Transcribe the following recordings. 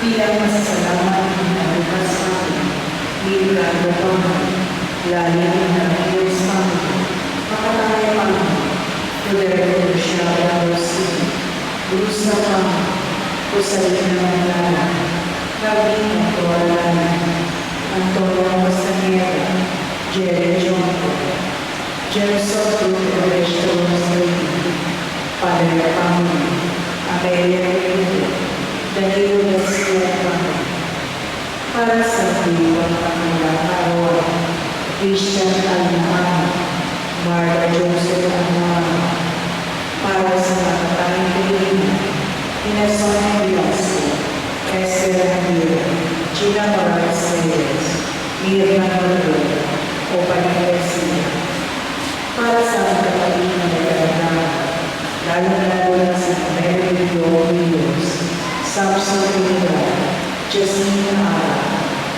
bilang masasalamat ng nalipas sa akin, librado pa man, lalim ng Diyos namin, makataya pa man, poder siya ang Rosin, Luz na pa man, kusalin na manlala, kabing ang tuwalanan, ang tuwang masanera, Jere Jonko, Jerso Tuteresto Rosalini, Padre Panginoon, Amelia Pedro, Danilo Garcia Panginoon, para sa diwan ng katawan, Christian Almahal, Marta Joseph Almahal, para sa nakatanging Pilipina, Inason Velasco, Esther Ramiro, Gina Morales Reyes, Mirna Rodríguez, o Panagresina, para sa kapatid na nagkakama, lalo-lalo na sa Mary Williams, Samson Rivera, Jasmine Ara,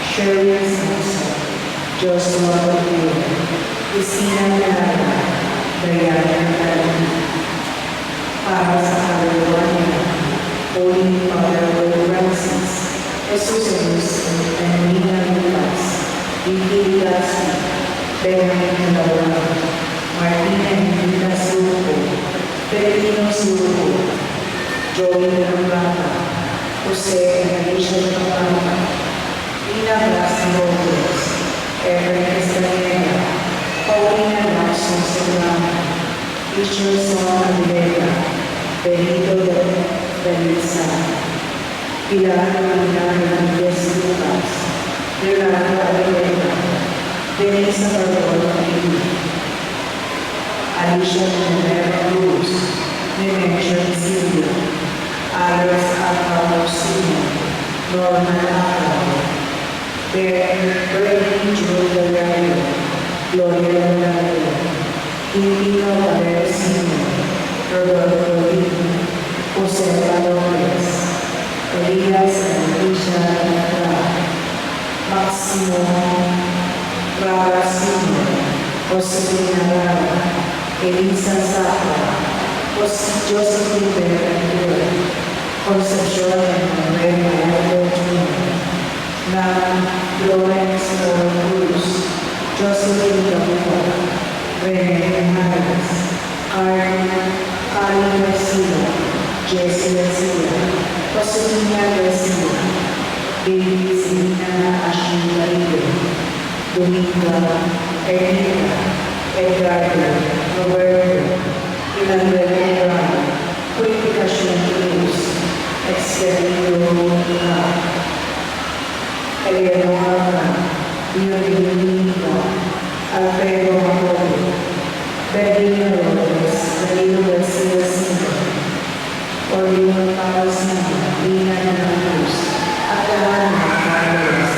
Shirley Samson, Joshua Rodríguez, Isina Narada, Diana Carolina, para sa kaluluwa niya, Holy Father Francis, Jesus Augusto, Angelina Lucas, Vicky Gasi, Benjamin Laura, Martina Enrica Suco, Pellegrino Suco, Joey Lambata, Jose Alicia Lambata, Ina Blas Lopez, Erin Estrella, Paulina Lacson Serrano, Richardson Aguilera, Benito Dalisa, Pilar Hernandez Lucas, Leonardo Aguilera, Denisa Barbosa, Alicia Monera Cruz, Nemesia Silvia, Alex Alcalosino, Norman Acao, Bernie Julia Rayo, Gloria Rayo, Quintino Valeresino, Roberto Rodrigo, Jose Valores, Elias Alicia Latra, Maximo Raracino, Josefina Lara, Elisa Sapa, Josephine Berrentura, Concepcion Manuel Jr., Nam Lawrence Cruz, Josephine Gabuco, Rene Harris, Carly Garcia, Jessie Garcia, Josefina Garcia, Baby Selena Ashley Marido, Dominga, Erika, Edgardo, Roberto, Ilandrella, Purificación Cruz, Excelio Monica, Eleonora, Biolina, Alfredo Macobo, Berlino López, Danilo García Silva, Orión Pabasina, Lina Nanus, Atalana Carlos,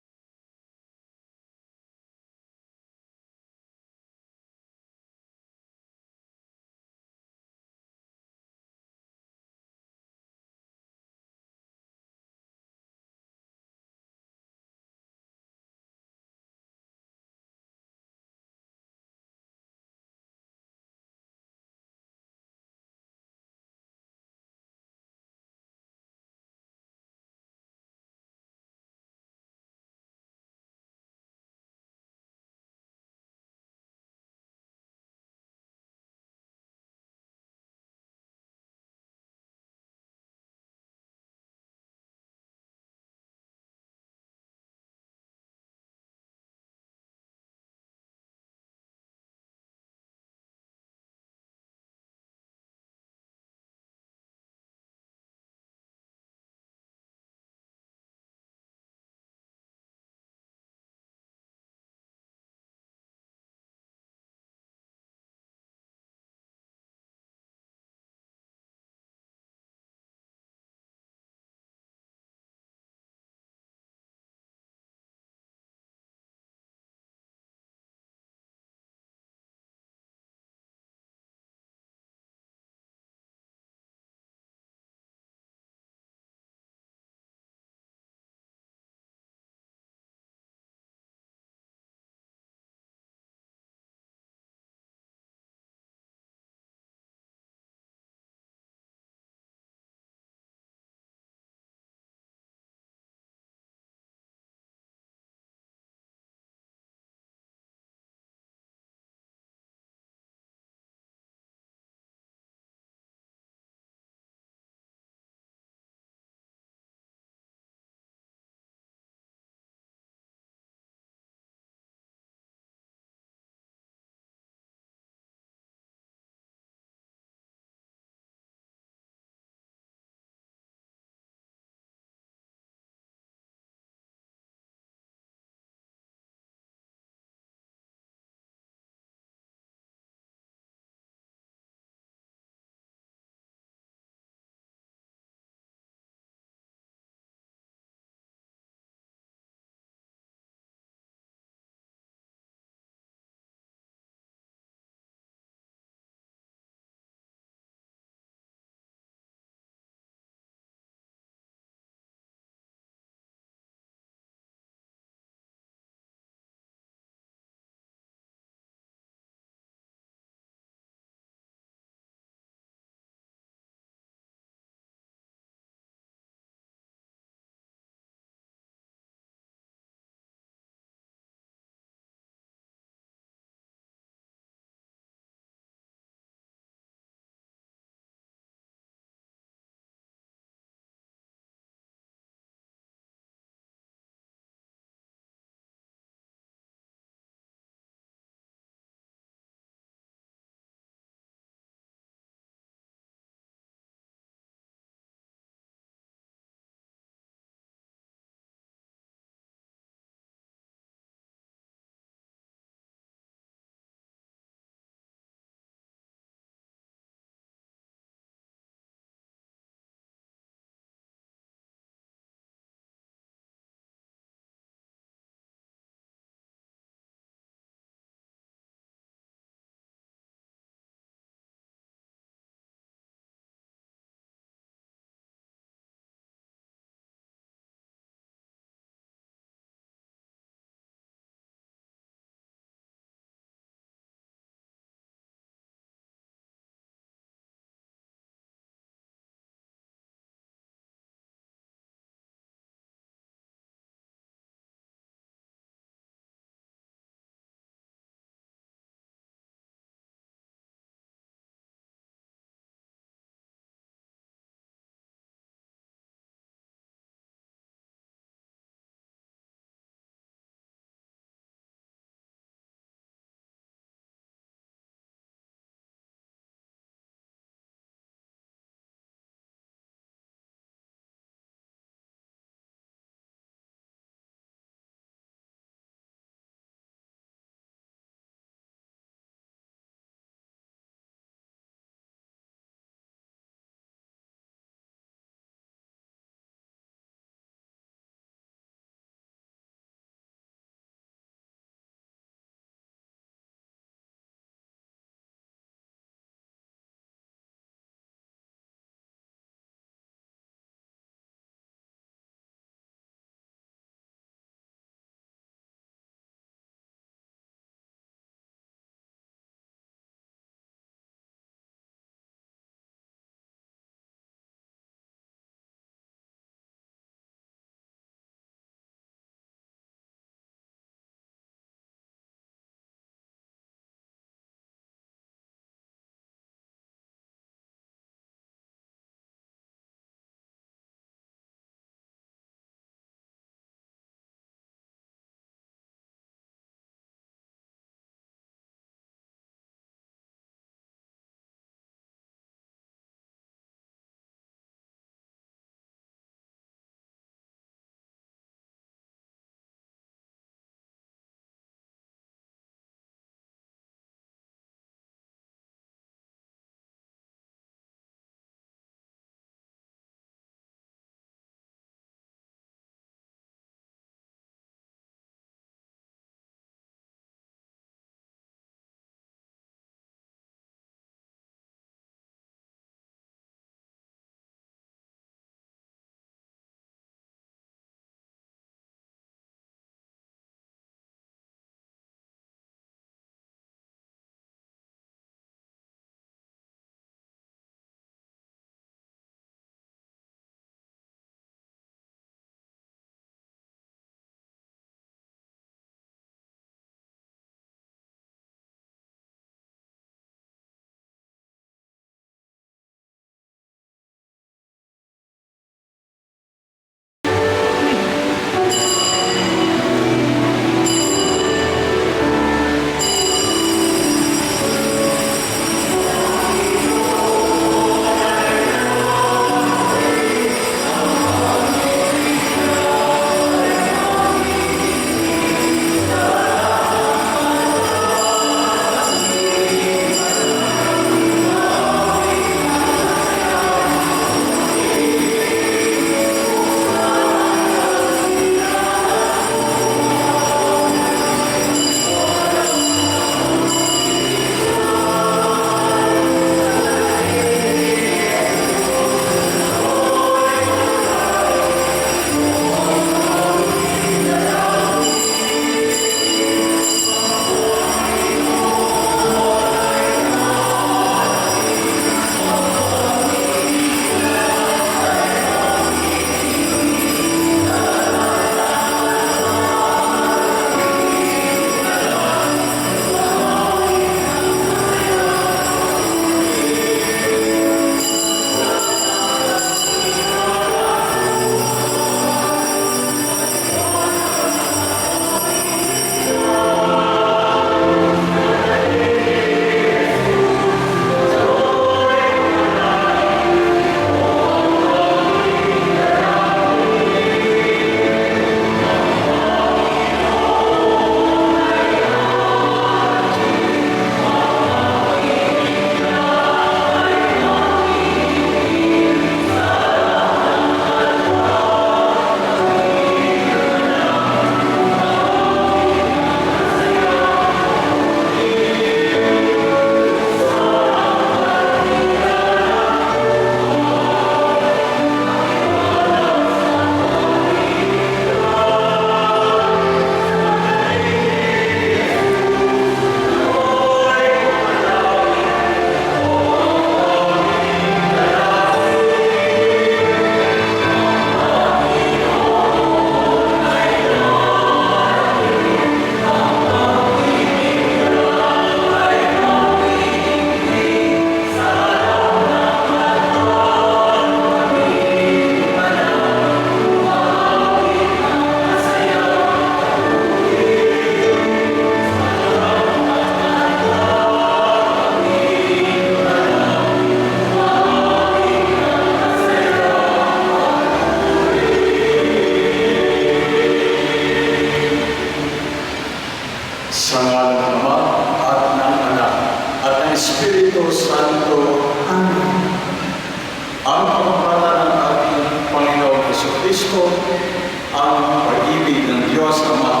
Diyos Ama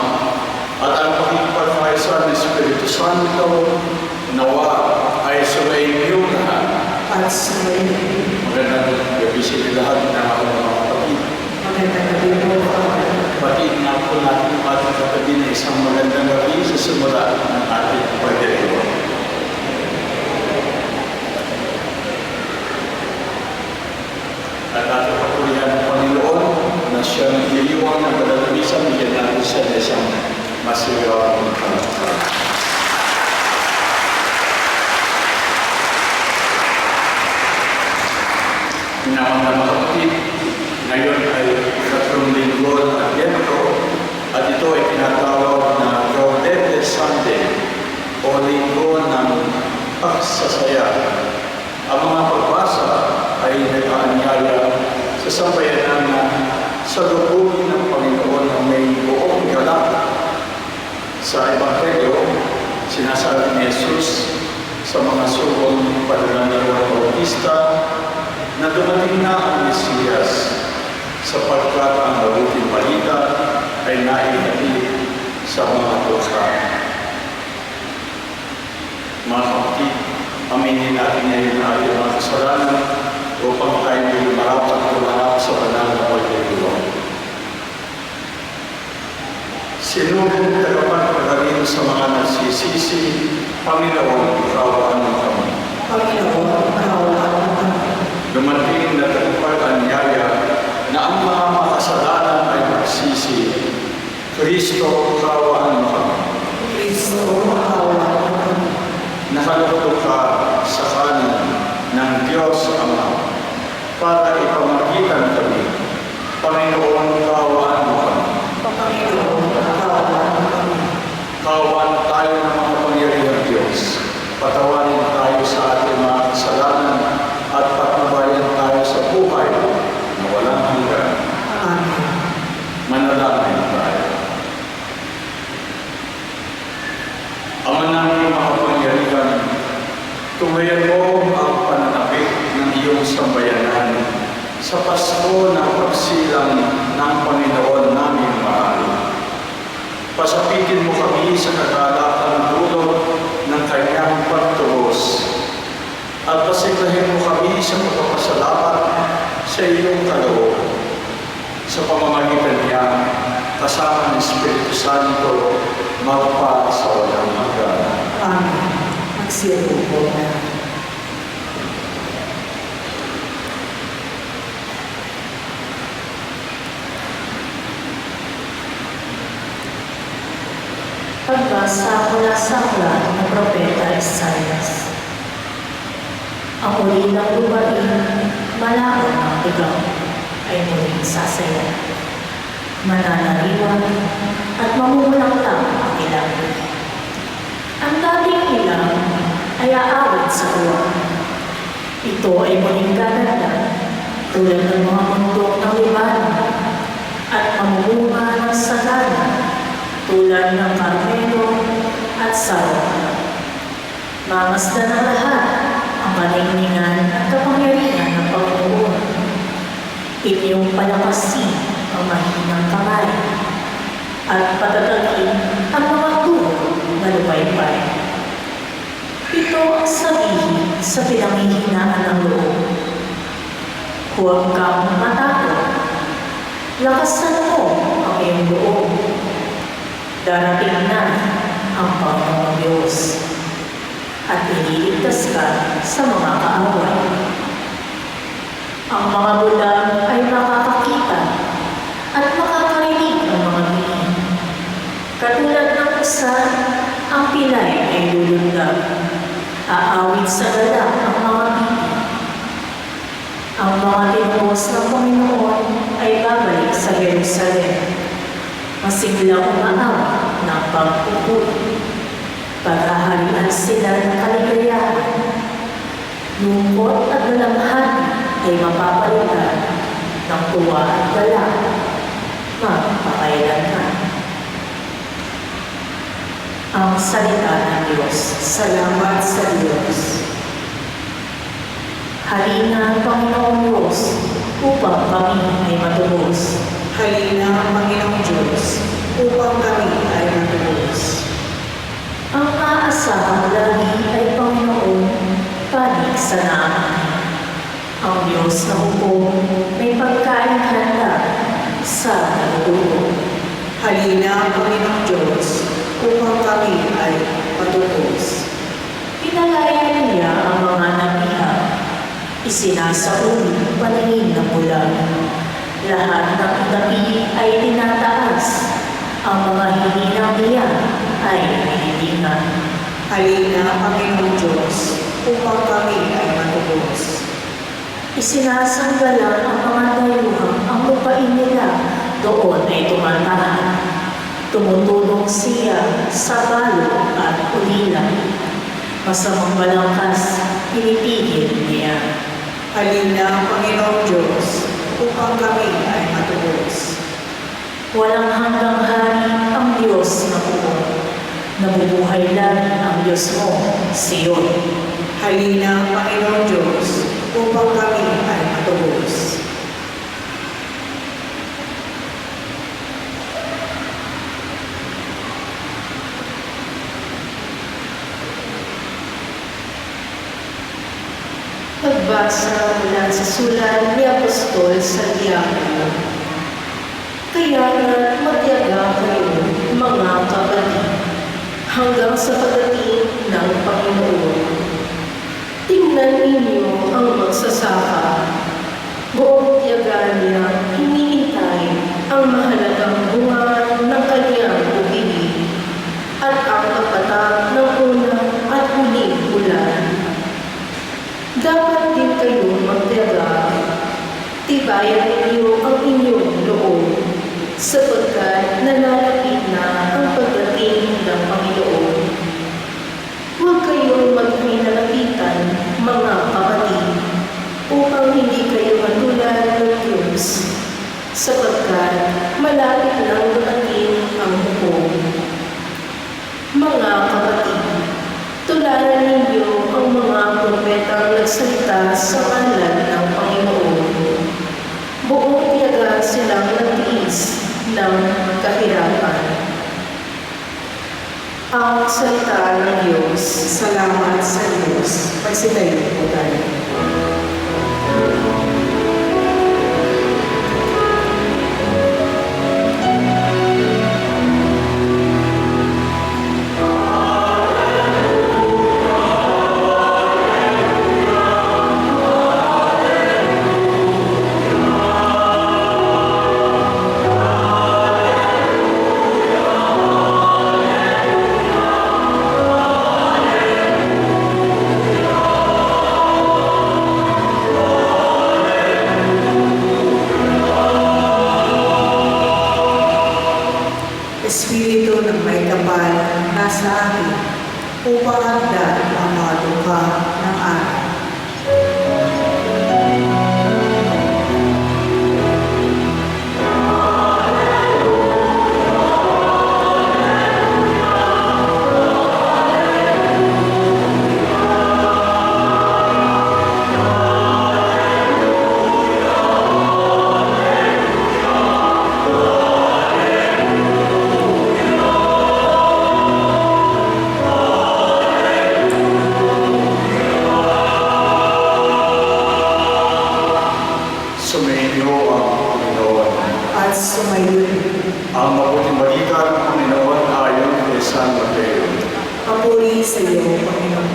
at ang pakikipagkaisa ng Espiritu Santo nawa ay sumainyo lahat. At sa Magandang gabi sa inyo lahat na mga kapatid. magandang gabi po, Father. Kapatid na po natin ang ating kapatid na isang magandang gabi sa simula ng ating pagdiriwa. At ating kapulihan ng Panginoon na siyang iliwang ng kadalawisan, bigyan natin siya na siyang masigawang kalakal. Minamang mga kapatid, ngayon ay ikatlong linggo ng Advento at ito ay tinatawag na Gaudete Sunday o linggo ng pagsasaya. Ang mga pagbasa ay nag-aanyaya sa sambayanan na sa lubugin ng Panginoon na may buong galak. Sa Ebanghelyo, sinasabi ni Jesus sa mga sulong padala ni Juan Bautista na dumating na ang Mesiyas sapagkat ang mabuting balita ay naihatid sa mga dosa. Mga kapatid, aminin natin ngayon na ating mga kasalanan upang tayo may marapat kumanap sa banal na pagdiriwang. Sinubong tagapagpagaling sa mga nagsisisi, Panginoon, kaawaan mo kami. Panginoon, kaawaan mo kami. Dumating na tagapag-anyaya na ang mga makasalanan ay magsisi. Kristo, kaawaan mo kami. Kristo, kaawaan mo kami. Nakalugtog ka sa kanan ng Diyos Ama para ipamagitan kami. Panginoon, kaawaan mo kami. Panginoon, kaawaan mo kami. Kaawaan tayo ng mga kapangyarihang Diyos. Patawarin tayo sa ating mga kasalanan at patnubayan tayo sa buhay na walang hanggan. Amen. Manalangin tayo. Ama namin makapangyarihan, tumayan mo ang pananabik ng iyong sambayanan sa Pasko ng pagsilang ng Panginoon namin mahal. Pasapitin mo kami sa kagalakan dulot ng kanyang pagtubos at pasiglahin mo kami sa pagpapasalamat sa iyong kaloob. Sa pamamagitan niya, kasama ng Espiritu Santo, magpa sa walang hanggan. Amen. Magsiyo po na. Pagbasa mula sa aklat ng Propeta Isaias. Ang ulilang lupain, malaon ang tigaw, ay muling sasaya. Mananariwan at mamumulanglang ang ilang. Ang dating ilang ay aawit sa uwan. Ito ay muling gaganda, tulad ng mga mundok ng Libanon, at mamumunga ng sagana, tulad ng Carmelo at Saron. Mamasdan ng lahat ang paningningan at kapangyarihan ng Panginoon. Inyong palakasin ang mahinang kamay at patatagin ang mga tuhod na lupaybay. Ito ang sabihin sa pinanghihinaan ng loob. Huwag kang matakot. Lakasan mo ang iyong loob. Darating na ang Panginoong Diyos at ililigtas ka sa mga kaaway. Ang mga bulag ay makakakita at makakarinig ng mga bini. Katulad ng usan, ang pilay ay lulundag. Aawit sa galak ang mga bini. Ang mga tinubos ng Panginoon ay babalik sa Jerusalem. Masiglang umaaw ng pagpupuli. Paghaharian sila ng kaligayahan. Lungkot at dalamhan ay mapapalitan ng tuwa at galak. Magpakailanman. Ang salita ng Diyos. Salamat sa Diyos. Halina, Panginoong Diyos, upang kami ay matubos. Halina, Panginoong Diyos, upang kami ay matubos. Ang aasahang lagi ay Panginoon, panig sa namin. Ang Diyos na hukom may pagkain handa sa nagtulog. Halina, Panginoong Diyos, upang kami ay matubos. Pinalaya niya ang mga napiha, isinasauli paningin ng bulag. Lahat ng napi ay tinataas, ang mga hininang niya ay hinihingan. Halina, Panginoong Diyos, upang kami ay matubos. Isinasanggalang ang mga dayuhang ang lupain nila, doon ay tumatahan. Tumutulong siya sa balo at ulila. Masamang balangkas, pinipigil niya. Halina, Panginoong Diyos, upang kami ay matubos. Walang hanggang hari ang Diyos na buo. Nabubuhay lang ang Diyos mo, Sion. Halina, Panginoong Diyos, upang kami ay matubos. Pagbasa mula sa sulat ni Apostol Santiago. Kaya magtiyaga kayo, mga kapatid, hanggang sa pagdating ng Panginoon. Tingnan ninyo ang magsasaka. Buong tiyaga niya hinihintay ang mahalagang bunga ng kanyang bubili at ang kapatak ng unang at huling ulan. Dapat din kayo magtiyaga. Tibayan ninyo ang inyong loob, sapagkat nalalapit na ang pagdating ng Panginoon. Huwag kayong maghinalapitan, mga kapatid, upang hindi kayo matulad ng Diyos, sapagkat malapit nang dumating ang hukom. Mga kapatid, tularan ninyo ang mga propetang nagsalita sa ngalan ng Panginoon. Buong tiyaga silang nagtiis ng kahirapan. Ang salita ng Diyos. Salamat sa Diyos. Pagsitayo po tayo. Espiritu ng may kapal nasa akin upang hagdan ang mga dukha ng araw. Sumainyo ang Panginoon. At sumayon, Ang mabuting balita ng Panginoon ayon kay San Mateo. papuri sa iyo, Panginoon.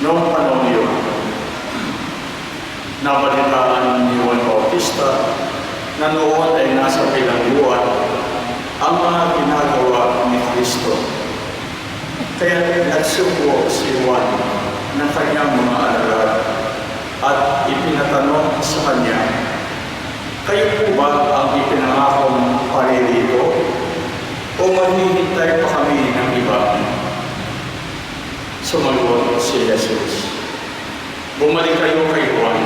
Noong panahon iyon, nabalitaan ni Juan Bautista na noon ay nasa bilangguan ang mga ginagawa ni Kristo. Kaya nagsuko si Juan ng kanyang mga alagad at ipinatanong sa kanya, "Kayo po ba ang ipinangakong paririto o maghihintay pa kami ng iba?" Sumagot si Jesus, "Bumalik kayo kay Juan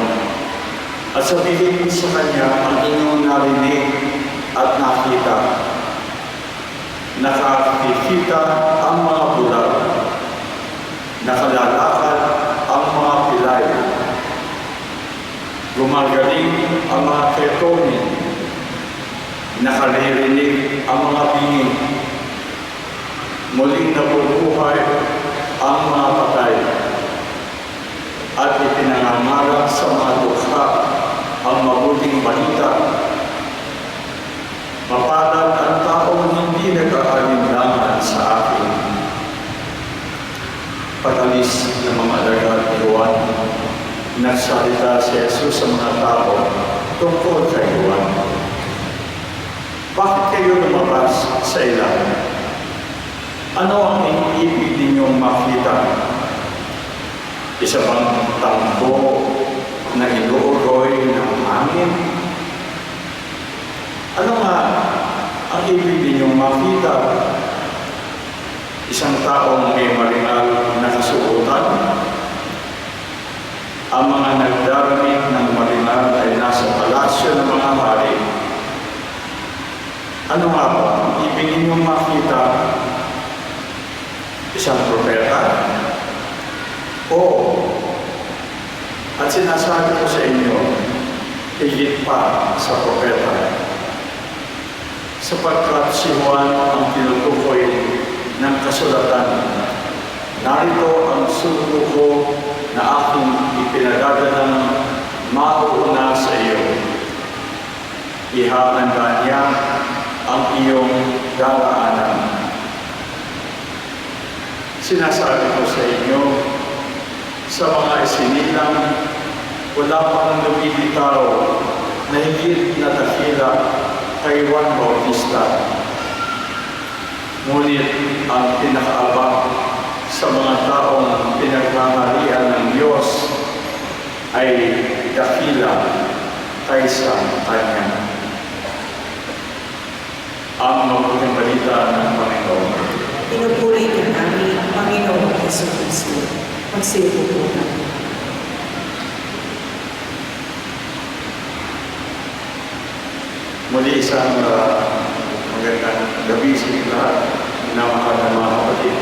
at sabihin sa kanya ang inyong narinig at nakita. Nakakikita ang mga bulag, nakalalakad ang mga pilay, Gumagaling ang mga ketonin. Nakaririnig ang mga bingi. Muling nabubuhay ang mga patay. At ipinangangaral sa mga dukha ang mabuting balita. Mapalad ang taong hindi nag-aalinlangan sa akin. Pag-alis ng mga alagad ni Juan, nagsalita si Jesus sa mga tao tungkol kay Juan. Bakit kayo lumabas sa ilalim? Ano ang ibig ninyong makita? Isa bang tambo na inuuroy ng hangin? Ano nga ang ibig ninyong makita? Isang taong may maringal na kasuotan? Ang mga nagdaramit ng marinal ay nasa palasyo ng mga hari. Ano nga ba ang ibig ninyong makita? Isang propeta? Oo. At sinasabi ko sa inyo, higit pa sa propeta. Sapagkat si Juan ang tinutukoy ng kasulatan. Narito ang sugo ko na aking ipinagagalang mauuna sa iyo. Ihahanda niya ang iyong daraanan. Sinasabi ko sa inyo, sa mga isinilang, wala pang lumilitaw na higit na dakila kay Juan Bautista. Ngunit ang pinakaabang sa mga taong pinagmamalian ng Diyos ay dakila kaysa Kanya. Ang mabuting balita ng Panginoon. Pinupuri ka namin ang Panginoong Jesucristo. Magsipo po namin. Muli isang magandang gabi sa inyo lahat na mga kapatid.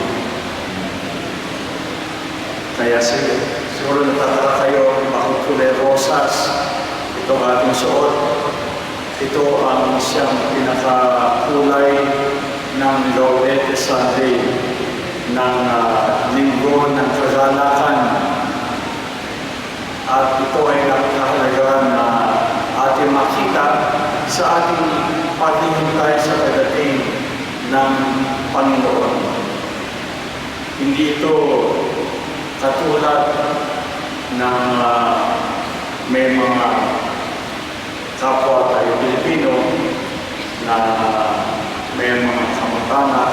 Kaya siguro natatara kayo, bakit kulay rosas ito ating suot. Ito ang siyang pinakakulay ng Laudete Sunday ng linggo ng kagalakan. At ito ay napakahalaga na ating makita sa ating paghihintay sa pagdating ng Panginoon. Hindi ito katulad ng may mga kapwa tayo Pilipino na may mga kamag-anak,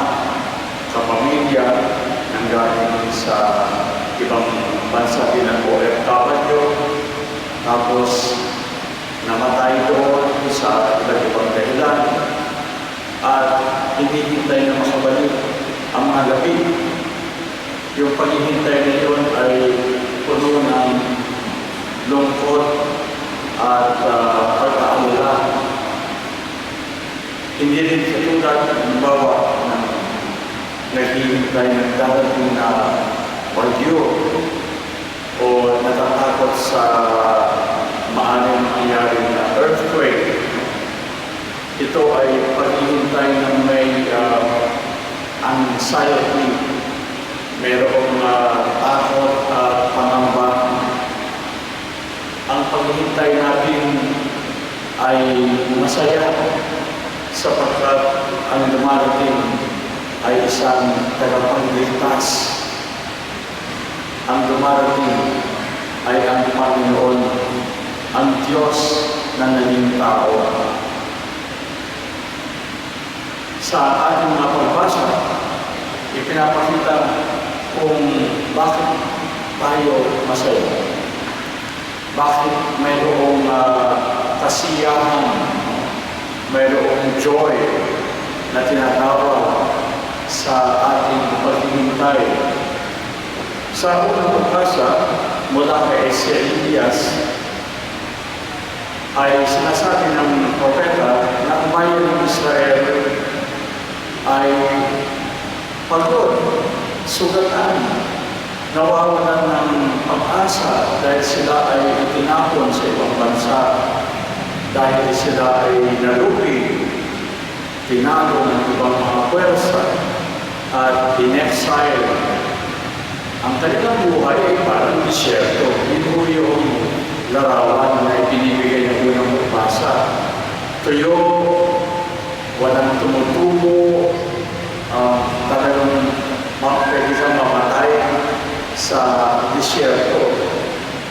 kapamilya nang galing sa ibang bansa din ng OFW, tapos namatay doon sa iba't ibang dahilan at hinihintay na makabalik ang mga labi. Yung paghihintay na yun ay puno ng lungkot at pag-aalala. Hindi rin katulad ng bawa ng naghihintay ng darating na bagyo o natatakot sa maaaring mangyari na earthquake. Ito ay paghihintay ng may anxiety, mayroong takot at pangamba. Ang paghihintay natin ay masaya sapagkat ang dumarating ay isang tagapagligtas. Ang dumarating ay ang Panginoon, ang Diyos na naging tao. Sa ating mga pagbasa, ipinapakita kung bakit tayo masaya. Bakit mayroong kasiyahan, mayroong joy na tinatawag sa ating paghihintay. Sa unang pagbasa mula kay Isaías ay sinasabi ng propeta na ang bayan ng Israel ay pagod, sugatan, nawawalan ng pag-asa dahil sila ay itinapon sa ibang bansa, dahil sila ay nalupi, tinalo ng ibang mga pwersa, at in-exile. Ang kanilang buhay ay parang disyerto. Ito yung larawan na ibinibigay ng unang magbasa. Tuyo, walang tumutubo, talagang pwede kang mamatay sa disyerto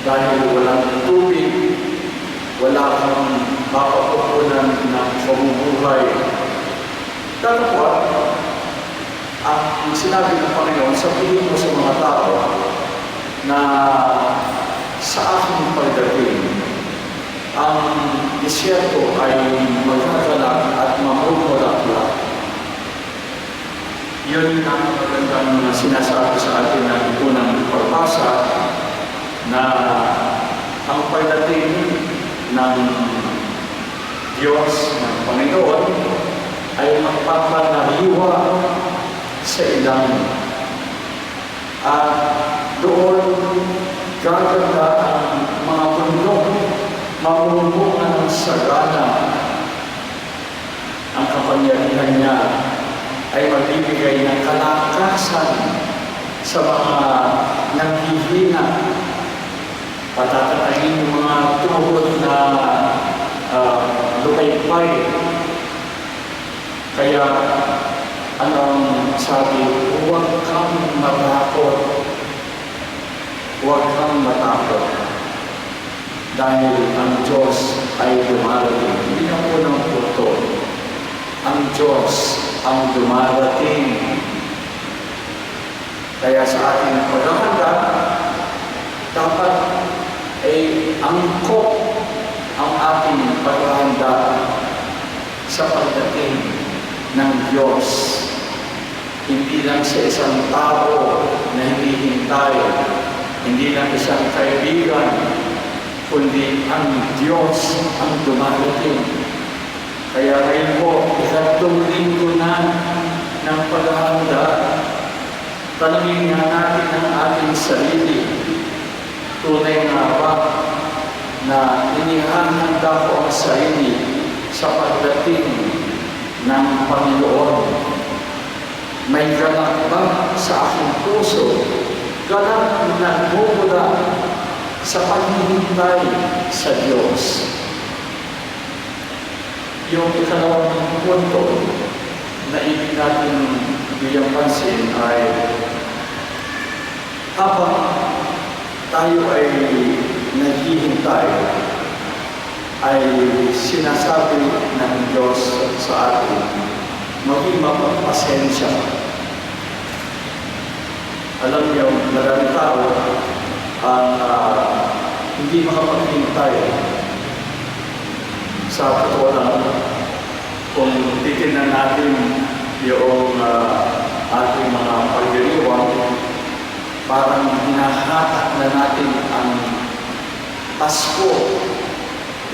dahil walang tubig, wala kang mapapupunan ng pamumuhay. Datapwat, ang sinabi ng Panginoon, sabihin mo sa mga tao na sa aking pagdating, ang disyerto ay magkagalak at mamumulaklak. Yun ang magandang sinasabi sa atin ng unang pagbasa na ang pagdating ng Diyos, ng Panginoon, ay magpapanariwa sa ilang. At doon gaganda ang mga bundok, mamumuhan ng sagana. Ang kapangyarihan niya ay magbibigay ng kalakasan sa mga naghihina. Patatatayin yung mga tuhod na lumaypay. Kaya anong sabi, huwag kang matakot. Huwag kang matakot. Dahil ang Diyos ay dumarating. Hindi na unang punto. Ang Diyos ang dumarating. Kaya sa ating paghahanda, dapat ay angkop ang ating paghahanda sa pagdating ng Diyos. Hindi lang sa isang tao na hinihintay, hindi lang isang kaibigan, kundi ang Diyos ang dumarating. Kaya ngayon po, ikatlong linggo na ng paghahanda, tanungin nga natin ang ating sarili. Tunay nga ba na inihahanda ko ang sarili sa pagdating ng Panginoon? May galak ba sa aking puso? Galak na nagmumula sa paghihintay sa Diyos. Yung ikalawang punto na ibig natin biyang pansin ay habang tayo ay naghihintay, ay sinasabi ng Diyos sa atin, maging mapagpasensya. Alam niyo, maraming tao ang hindi makapaghintay. Sa totoo lang, kung titignan natin yung ating mga pagdiriwang, parang hinahatak na natin ang Pasko.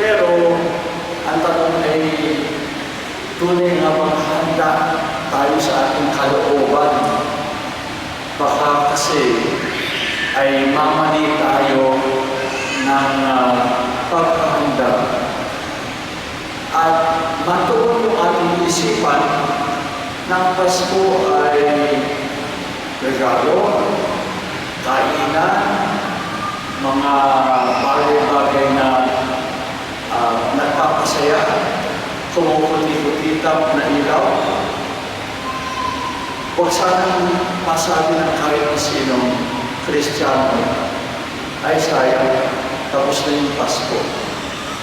Pero ang tanong ay, tunay nga bang handa tayo sa ating kalooban? Baka kasi ay mamali tayo ng paghahanda at matuon yung ating isipan ng Pasko ay regalo, kainan, mga bagay-bagay na nagpapasaya, kumukuti-kutitap na ilaw. Huwag sanang masabi ng kahit sinong Kristiyano ay sayang, tapos na yung Pasko.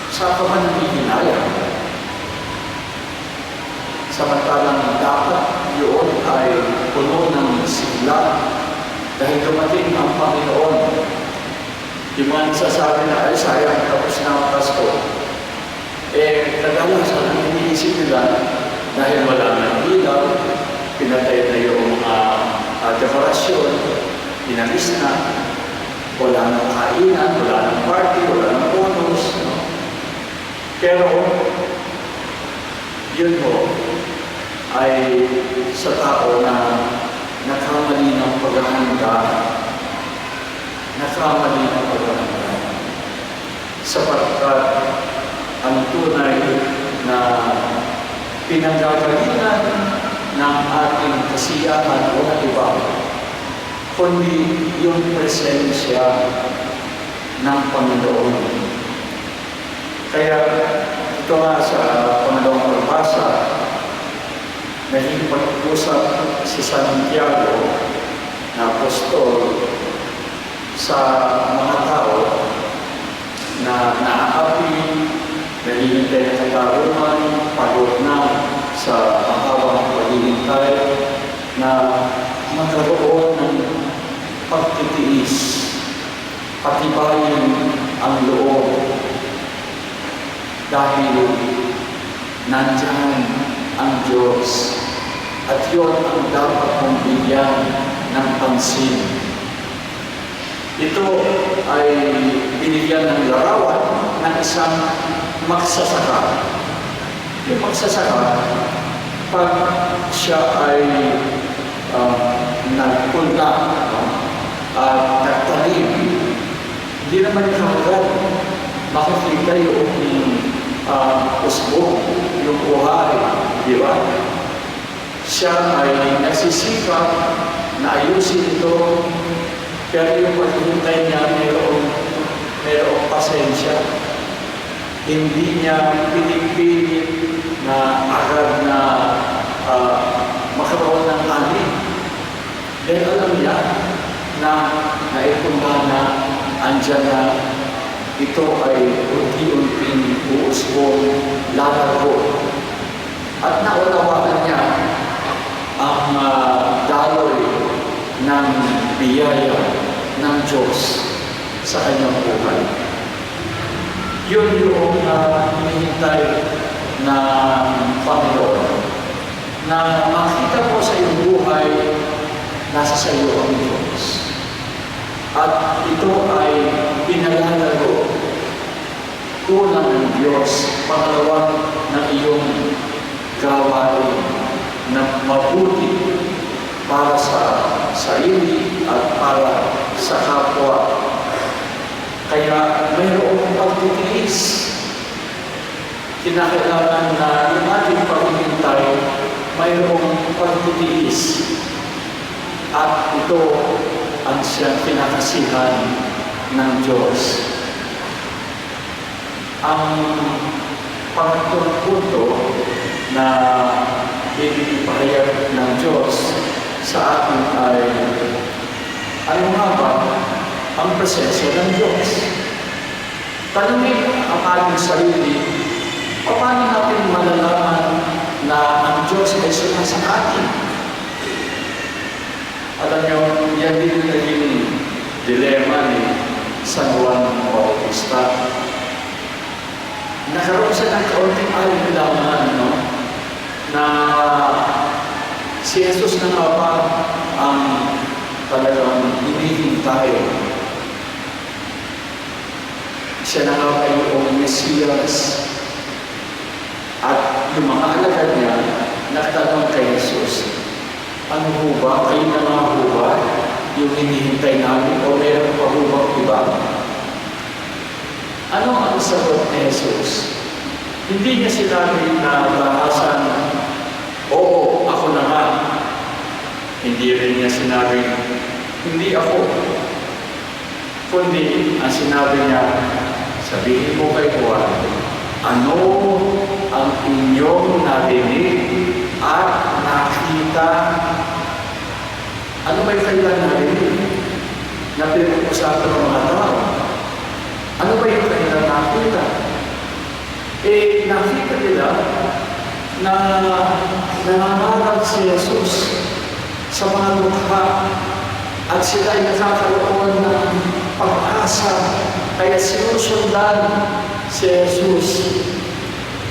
Saan ka man hihinayang? Samantalang dapat yun ay puno ng sigla dahil dumating ang Panginoon. Yung mga nagsasabi na ay sayang, tapos na ang Pasko. Kadalasan ang iniisip nila dahil wala ng ilaw, pinatay na yung dekorasyon, inalis na, wala ng kainan, wala ng party, wala ng bonus. No? Pero, yun po ay sa tao na nakamali ng paghahanda nagkamali ang pagkakamali. Sapagkat ang tunay na pinanggagalingan ng ating kasiyahan o iba, kundi yung presensya ng Panginoon. Kaya ito nga sa pangalawang pagbasa, nakikipag-usap si Santiago na apostol sa mga tao na naaapi, nahihintay na katarungan, pagod na sa mahabang paghihintay, na magkaroon ng pagtitiis, patibayin ang loob dahil nandyan ang Diyos at yun ang dapat mong bigyan ng pansin. Ito ay binigyan ng larawan ng isang magsasaka. Yung magsasaka, pag siya ay nagpunta at nagtanim, hindi naman kagad makikita yung usbong, yung buhay, di ba? Siya ay nagsisikap na ayusin ito, pero yung paghihintay niya mayroong pasensya. Hindi niya pinipilit na agad na magkaroon ng ani. Dahil alam niya na naipunta na, andyan na, ito ay unti-unting uusbong lalago. At naunawaan niya ang daloy ng biyaya ng Diyos sa kanyang buhay. Yun yung hinihintay na Panginoon, na makita mo sa iyong buhay, nasa sa iyo ang Diyos. At ito ay pinalalago, unang ng Diyos, pangalawa ng iyong gawain na mabuti para sa sarili at para sa kapwa. Kaya mayroong pagtitiis. Kinakailangan na yung ating paghihintay, mayroong pagtitiis. At ito ang siyang pinakasihan ng Diyos. Ang pangatlong punto na ipinipahayag ng Diyos sa atin ay ano nga ba ang presensya ng Diyos? Tanungin ang ating sarili, paano natin malalaman na ang Diyos ay sumasa atin? Alam niyo, yan din yung naging dilema ni San Juan Bautista. Nagkaroon siya ng kaunting alinlangan, no? Na si Jesus na nga ba ang talagang hinihintay. Siya na nga ba yung Mesiyas. At yung mga alagad niya, nagtanong kay Jesus, ano ho ba? Kayo na nga ho ba yung hinihintay namin? O meron pa ho ba iba? Ano ang sagot ni Jesus? Hindi niya sinabi na lahasan, oo, ako na nga. Hindi rin niya sinabi, hindi ako. Kundi, ang sinabi niya, sabihin mo kay Juan, ano ang inyong narinig at nakita? Ano ba yung kailan narinig? Na pinag-usapan ng mga tao? Ano ba yung kailan nakita? Nakita nila na nangangarap si Jesus sa mga mukha at sila ay nakakaroon ng pag-asa. Kaya sinusundan si Jesus.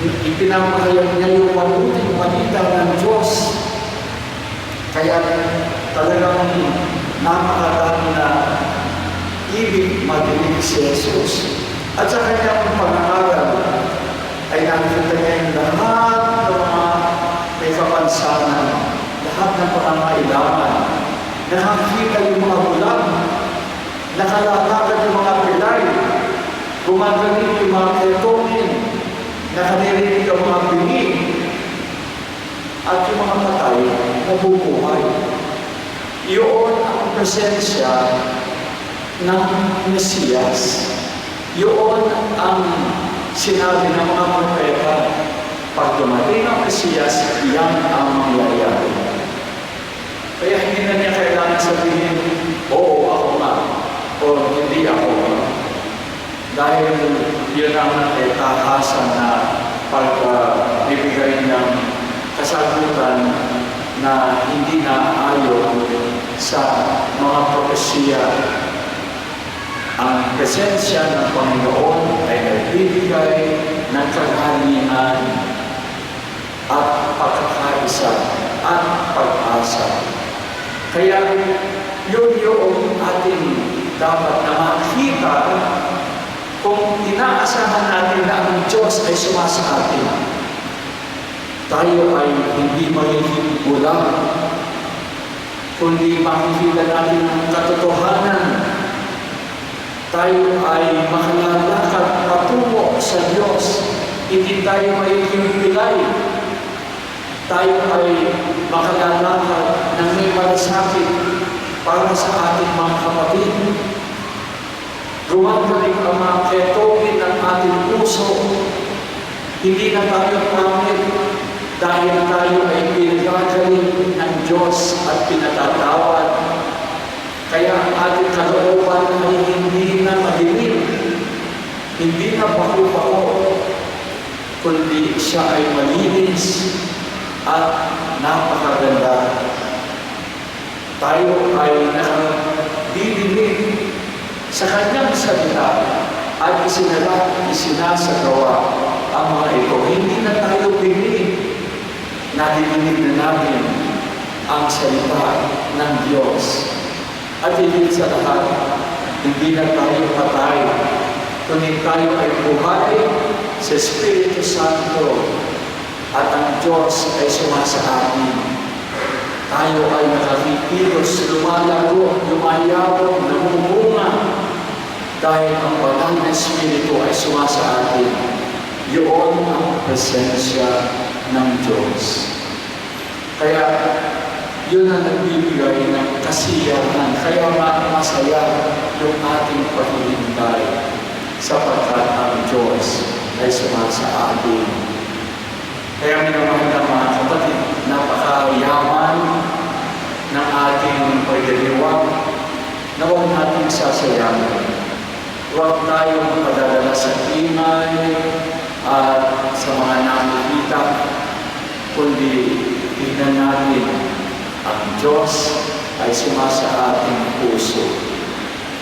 Ipinapahayag niya yung mabuting balita ng Diyos. Kaya talagang napakadami na ibig madinig si Jesus. At sa kanyang pangangaral ay nakikita niya yung lahat ng mga may kapansanan, lahat ng pangangailangan. Nakikita yung mga bulag, Nakalalakad yung mga pilay. Gumagaling yung mga ketonin. Nakaririnig ang mga bingi. At yung mga patay, nabubuhay. Iyon ang presensya ng Mesiyas. Iyon ang sinabi ng mga propeta. Pag dumating ang Mesiyas, yan ang mangyayari. Kaya hindi na niya kailangan sabihin, oo, ako nga, o hindi ako nga. Dahil yun ang tahasan na pagbibigay ng kasagutan na hindi na ayon sa mga propesya. Ang presensya ng Panginoon ay nagbibigay ng kaghalian at pagkakaisa at pag-asa. Kaya yun yung ating dapat na makita kung inaasahan natin na ang Diyos ay sumasa atin. Tayo ay hindi magiging bulang, kundi makikita natin ang katotohanan. Tayo ay makalalakad patungo sa Diyos. Hindi tayo magiging pilay. Tayo ay makalalakad ng may malasakit para sa ating mga kapatid. Gumagaling ang mga ketonin ng ating puso. Hindi na tayo pangit dahil tayo ay pinagagaling ng Diyos at pinatatawad. Kaya ang ating kalooban ay hindi na madilim, hindi na bako-bako, kundi siya ay malinis at napakaganda. Tayo ay nakadidinig sa kanyang salita at isinasagawa ang mga ito. Hindi na tayo pinig. Nadidinig na namin ang salita ng Diyos. At higit sa lahat, hindi na tayo patay, kundi tayo ay buhay sa Espiritu Santo at ang Diyos ay sumasa atin. Tayo ay nakakikilos, lumalago, lumayabong, namumunga dahil ang banal na Espiritu ay sumasa atin. Yun ang presensya ng Diyos. Kaya, yun ang nagbibigay ng kasiyahan. Kaya masaya yung ating paghihintay sapagkat ang Diyos ay sumasa atin. Kaya minamahal ng mga kapatid, napakayaman ng ating pagdiriwang na huwag natin sasayangin. Huwag tayong padadala sa ingay at sa mga nakikita, kundi tignan natin ang Diyos ay sumasa ating puso,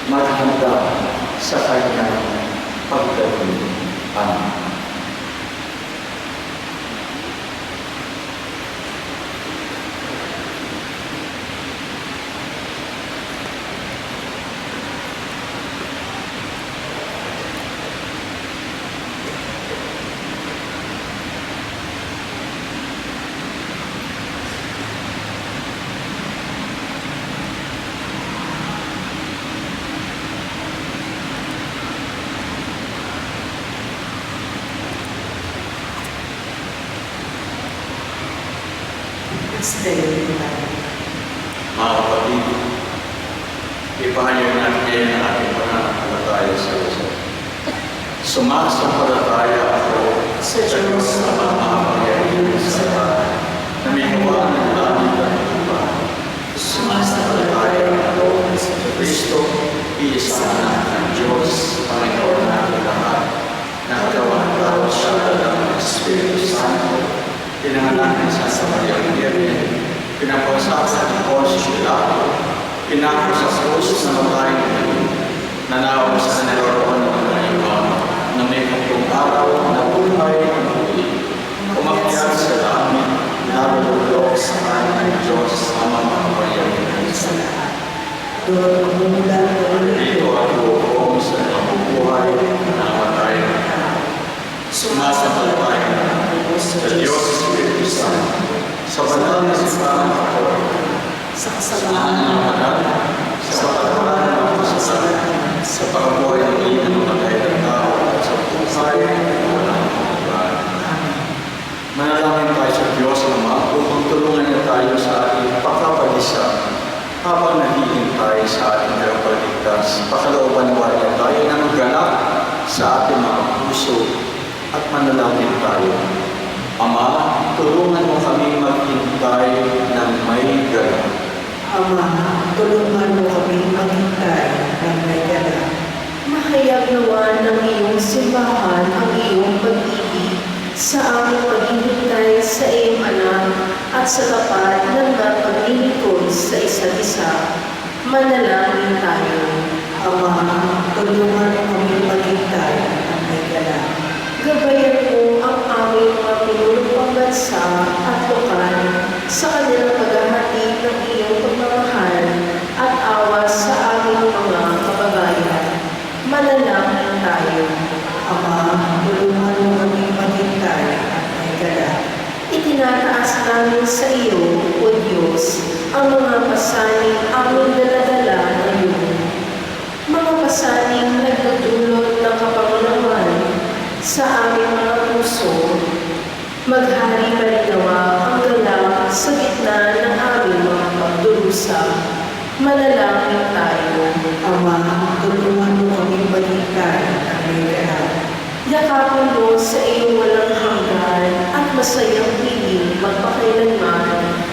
maghanda sa Kanyang pagdating. Amen. Mga kapatid, ipahayag natin ngayon ang ating pananampalataya sa Diyos. Sumasampalataya ako sa Diyos na makapangyarihan sa lahat, na may gawa ng langit at lupa. Sumasampalataya ako sa Kristo, iisa na ng Diyos, Panginoon natin lahat, nakagawa siya ng Espiritu Santo, pinangalan sa Mariang Virgen, pinapasasan ng Pontius Pilato, pinako sa krus na matay ng Diyos, nanawa sa niloroon ng mga ibang, na may katong araw na buhay ng muli, umakyat sa langit, narulog sa kanan ng Diyos, ang mga kapayagan sa lahat. Dito at buong sa nabubuhay na matay ng Diyos. Sumasampalataya sa Diyos Espiritu Santo, sa banal na simbahan ako, sa kasalanan ng banal, sa pagkakaan ng kasalanan, sa pagkabuhay ng muli ng mga ng tao at sa buhay na walang hanggan. Manalangin tayo sa Diyos Ama upang tulungan niya tayo sa ating pagkapag-isa habang naghihintay sa ating tagapagligtas. Pakalooban nawa niya tayo ng ganap sa ating mga puso at manalangin tayo. Ama, tulungan mo kami maghintay ng may ganap. Ama, tulungan mo kami maghintay ng may ganap. Mahayag nawa ng iyong simbahan ang iyong pag-ibig sa aming paghihintay sa iyong anak at sa tapat ng paglilingkod sa isa't isa. Manalangin tayo. Ama, tulungan mo kami maghintay ng may ganap. Gabayan mo ang aming mga pinulong pambansa at lokal sa kanilang paghahatid ng iyong pagmamahal at awa sa aming mga kababayan. Manalangin tayo. Ama, tulungan mo kami maghintay ng may ganap. Itinataas namin sa iyo, O Diyos, ang mga pasaning aming daladala ngayon. Mga pasaning nagdudulot ng kapanganawan sa aming mga puso. Maghari malinawa ang galak sa gitna ng aming mga pagdurusa. Manalangin tayo. Ama, tulungan mo kami maghintay ng may ganap. Yakapin mo sa iyong walang hanggan at masayang piling magpakailanman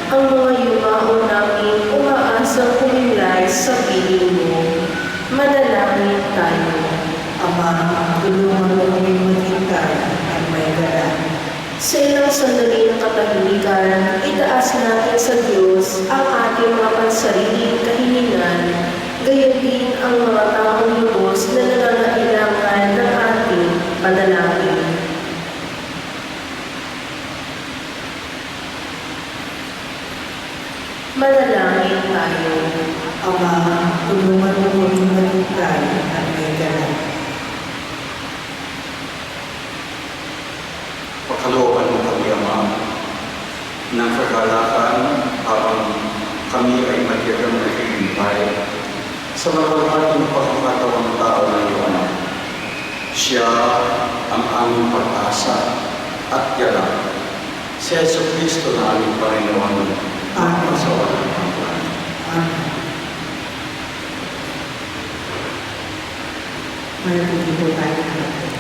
ang mga yumao namin umaasang kumilay sa piling mo. Manalangin tayo. Ama, tulungan mo kami maghintay ng may ganap. Sa ilang sandali ng katahimikan, itaas natin sa Diyos ang ating mga pansariling kahilingan, gayon din ang mga taong lubos na nangangailangan ng ating panalangin. Manalangin tayo. Ama, tulungan mo kami maghintay ng may ganap. Pakalooban mo kami, Ama, ng kagalakan habang kami ay matyagang naghihintay sa malalhating pagkakatawang tao ng iyong anak. Siya ang aming pag-asa at yalang. Si Yesu Cristo na aming Panginoon at sa walang hanggan. Amen. Manatili po tayo natin.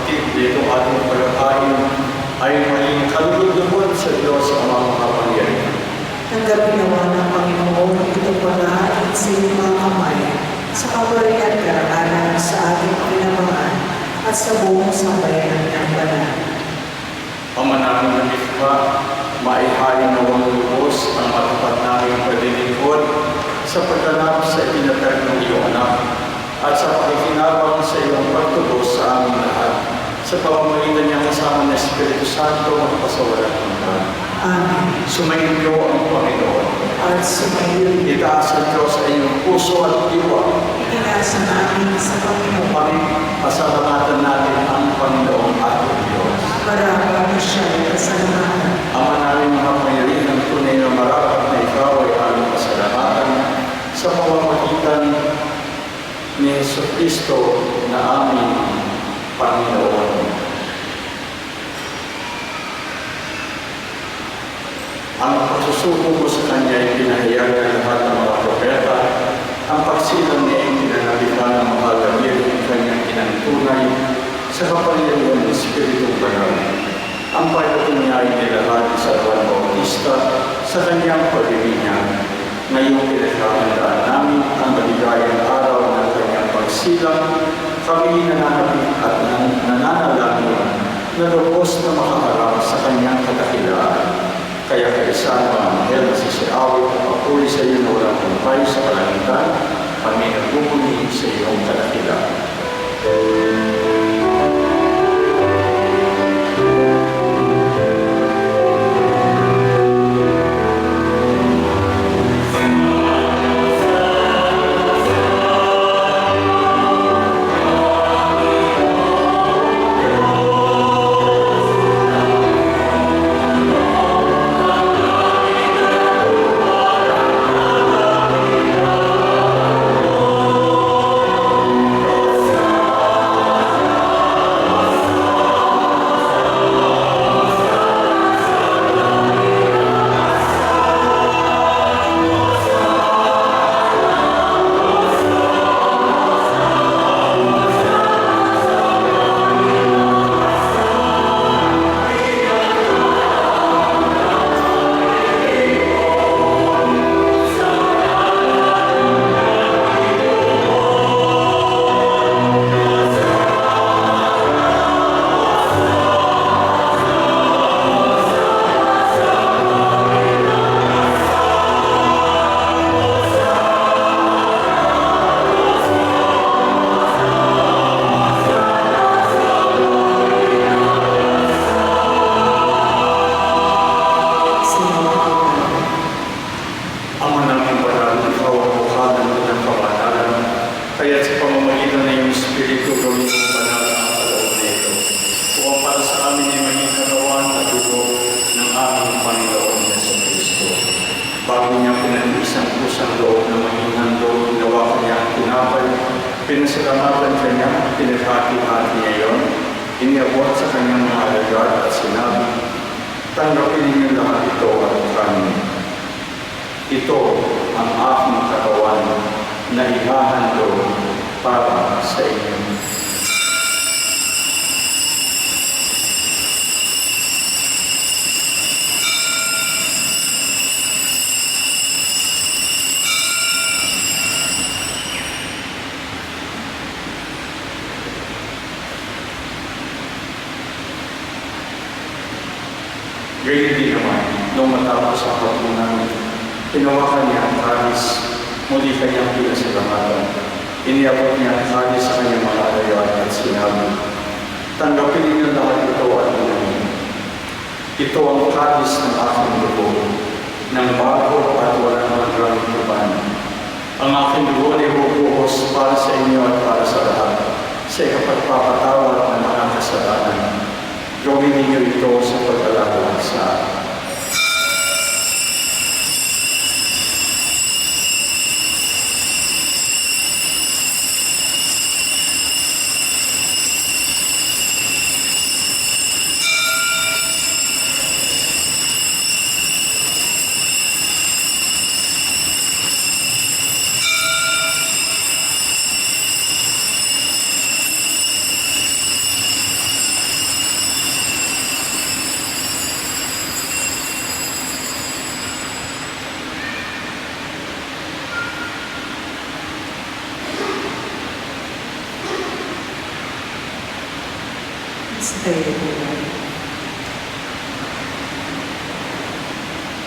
kapatid, dito ating pagkakain ay maging kalulugod sa Diyos ang mga makapangyarihan. Tanggapin nawa ng Panginoon itong paghahain sa iyong mga kamay sa kabarihan at karangalan sa ating kinabangan at sa buong sambayanan ng banal. Ama namin na mikwa, maihain na walang lubos ang matapat naming paglilingkod sa pagganap sa itinatag ng iyong anak at sa pakikinabang sa iyong pagtubos sa aming lahat sa pamamagitan niya kasama ng Espiritu Santo magpasawalang hanggan. Amen. Sumainyo ang Panginoon. At sumayon, Itaas ang Diyos sa inyong puso at diwa. inasa namin sa Panginoon Pasalamatan natin ang Panginoong ating Diyos. para siya kasalamatan. Ama namin makapangyarihan, tunay na marapat na ikaw ay aming pasalamatan sa pamamagitan ni Jesucristo na aming Panginoon. Ang pagsusuko mo sa Kanya ay pinahayag ng lahat ng mga propeta. Ang pagsilang niya ay pinanabihan ng mga lamir ng Kanyang inantunay sa kapangyarihan ng Espiritu Banal. Ang pagdating niya ay nilahad sa Juan Bautista sa Kanyang pagbibinyag. Ngayong pinagkahandaan namin ang maligayang araw ng Kanyang pagsilang, kami nananapit at nananalangin na lubos na makaharap sa Kanyang kadakilaan. Kaya kaisa ang anghel na sisiawit at papuri sa iyo na walang kumpay sa kalangitan, kami nagbubuli sa iyong kadakilaan. Pinasalamatan kanya, pinaghati-hati niya yun, iniabot sa kanyang mga alagad at sinabi, tanggapin ninyo lahat ito at kanin. Ito ang aking katawan na ihahandog para sa inyo. Gayun din naman, nung matapos ang pagpunan, pinawakan niya ang kalis, muli kanyang pinasalamatan. Iniabot niya ang kalis sa kanyang mga alagad at sinabi, tanggapin ninyo lahat ito at inumin. Ito ang kalis ng aking dugo, ng bago at walang hanggang tuban. Ang aking dugo ay bubuhos para sa inyo at para sa lahat, sa ikapagpapatawad ng mga kasalanan. Gawin ninyo ito sa pagkalala sa akin.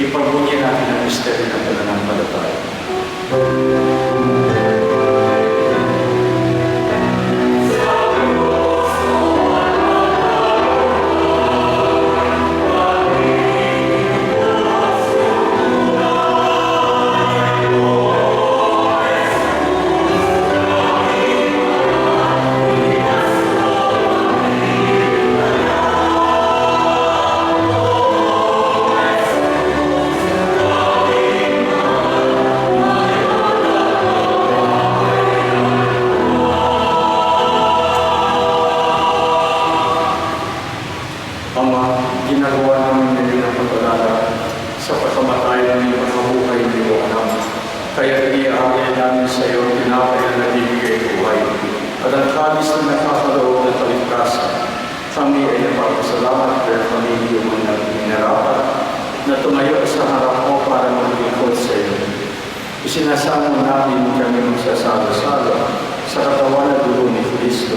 Ipagbunyi natin ang misteryo ng pananampalataya. Ama, ginagawa namin ngayon ang pag-alala sa pagkamatay ng iyong pagkabuhay ng iyong anak. Kaya iniaalay namin sa iyo ang tinapay na nagbibigay buhay at ang kalis na nakakaloob ng kaligtasan. Kami ay napapasalamat dahil kami iyong mga minarapat na tumayo sa harap mo para maglingkod sa iyo. Isinasamo namin kami magsasalo-salo sa katawan at dugo ni Kristo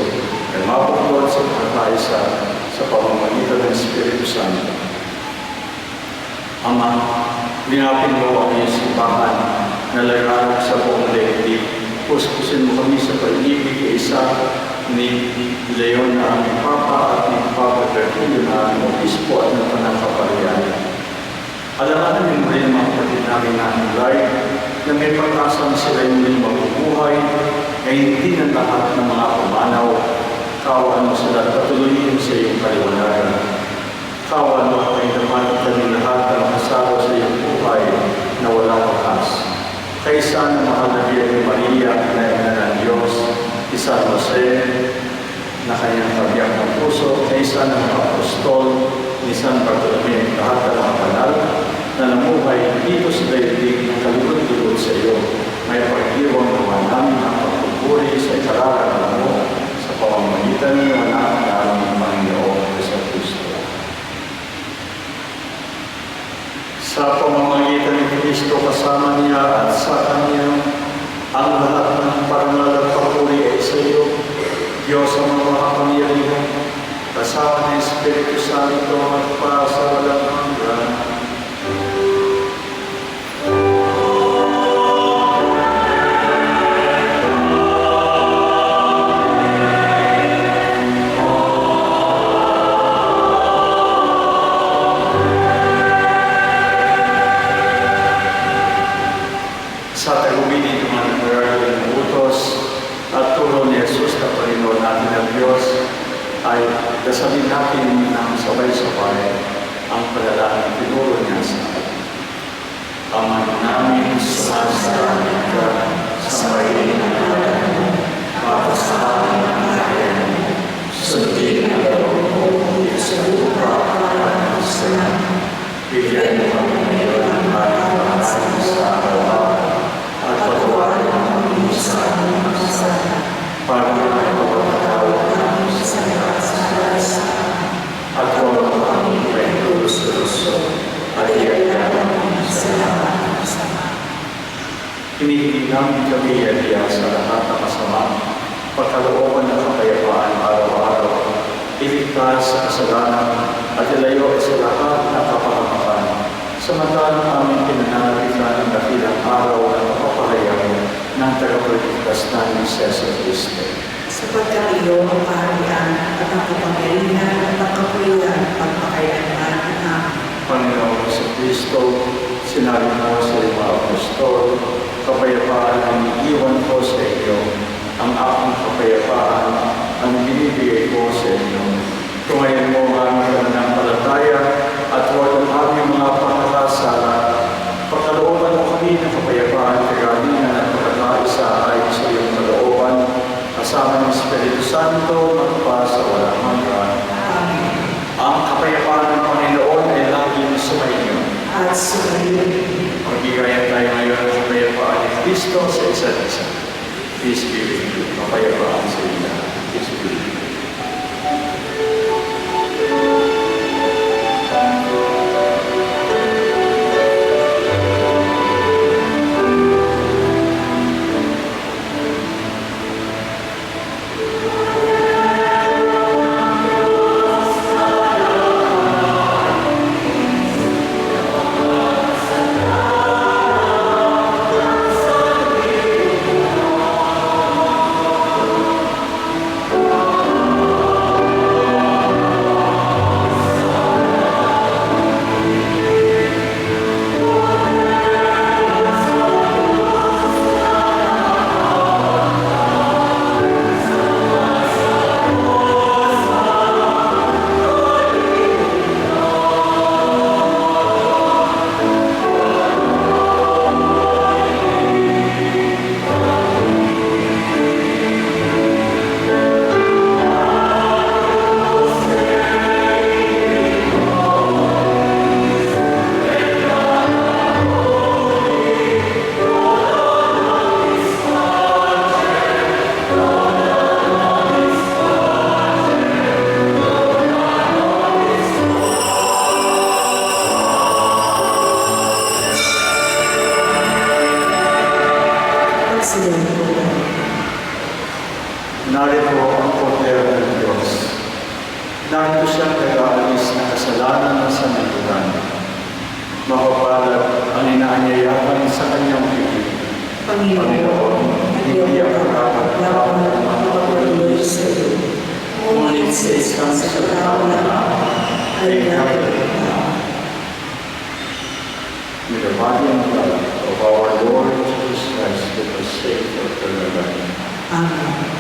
ay mapuklod sa pagkakaisa sa pamamagitan ng Espiritu Santo. Ama, linapin mo ang iyong simbahan na laganap sa buong daigdig. Puspusin mo kami sa pag-ibig kay isa ni Leon na aming Papa at ni Papa Tertulio na aming Obispo at ng Panangkaparian. Alalahanin mo rin mga kapatid namin na Anglay na may pag-asa na sila yung muling mabubuhay ay hindi ng lahat ng mga pumanaw. Kawan mo sila at patuloyin sa iyong kaliwanagan. Kawan mo ay naman kami lahat na makasalo sa iyong buhay na walang wakas. Kaysa na mahal na Birhen Maria, Ina ng Diyos, ni San Jose, na kanyang kabiyak ng puso, kaysa ng mga apostol, ni San Bartolome, lahat ng mga banal, na namuhay dito sa daigdig ng kalulod-lulod sa iyo, may pag-iwang naman namin ang pagpupuri sa ikararan mo sa pamamagitan ng anak na aming Panginoon sa Kristo. Sa pamamagitan ng Kristo kasama niya at sa Kanya, ang lahat ng parangal at papuri ay sa iyo, Diyos ang mga makapangyarihan, kasama ng Espiritu Santo at para sa walang hanggan. Sa tagubili ng mga nagdaralo ng utos at turo ni Jesus na Panginoon natin ang Diyos, ay dasalin natin ng sabay-sabay ang panalangin tinuro niya sa atin. Ama namin sumasalangit ka sa mahiling ng ngalan mo, mapasahan ang ngalan mo, sundin ang loob mo dito sa lupa para sa langit. Bigyan mo kami ngayon ang aming pagkain sa araw-araw at patawarin mo kami sa aming kasalanan para may pagpapatawad namin sa mga kasalanan at huwag mo kami paintulus-luso at iyayaw kami sa lahat ng masama. Hinihingi namin kami iyayaw sa lahat ng masama, pagkalooban ng kapayapaan araw-araw, iligtas sa kasalanan at ilayo sa lahat ng kapahamakan. Samantalang aming pinananabitan ang dakilang araw ng kapapahayag ng tagapagligtas namin si Yesu Kristo. Sapagkat iyo ang kaharian at ang kapangyarihan at ang kapurihan pagpakailanman. Amen. Panginoon sa Kristo, sinabi mo sa iyong mga apostol, kapayapaan ang iiwan ko sa iyo, ang aking kapayapaan ang binibigay ko sa inyo. Tumayin mo ang aming pananampalataya at huwag ang aming mga pagkakasala. Pagkalooban mo kami ng kapayapaan, kagalingan at pagkakaisa ay sa iyong kalooban, kasama ng Espiritu Santo, magpa sa walang hanggan. Amen. Ang kapayapaan ng Panginoon ay laging sumainyo. At sumayin. Magbigayan tayo ngayon ng kapayapaan ni Kristo sa isa't isa. Peace be with you. Kapayapaan sa inyo. Peace be with you. Narito ang kordero ng Diyos. Narito siyang nag-aalis na kasalanan ng sanlibutan. Mapapalad ang inaanyayahan sa kanyang bibig. Panginoon, hindi ako dapat makapagpatuloy sa iyo. Ngunit sa isang salita lang ay gagawin na. May the body and blood of our Lord Jesus Christ be the sake of eternal life. Amen.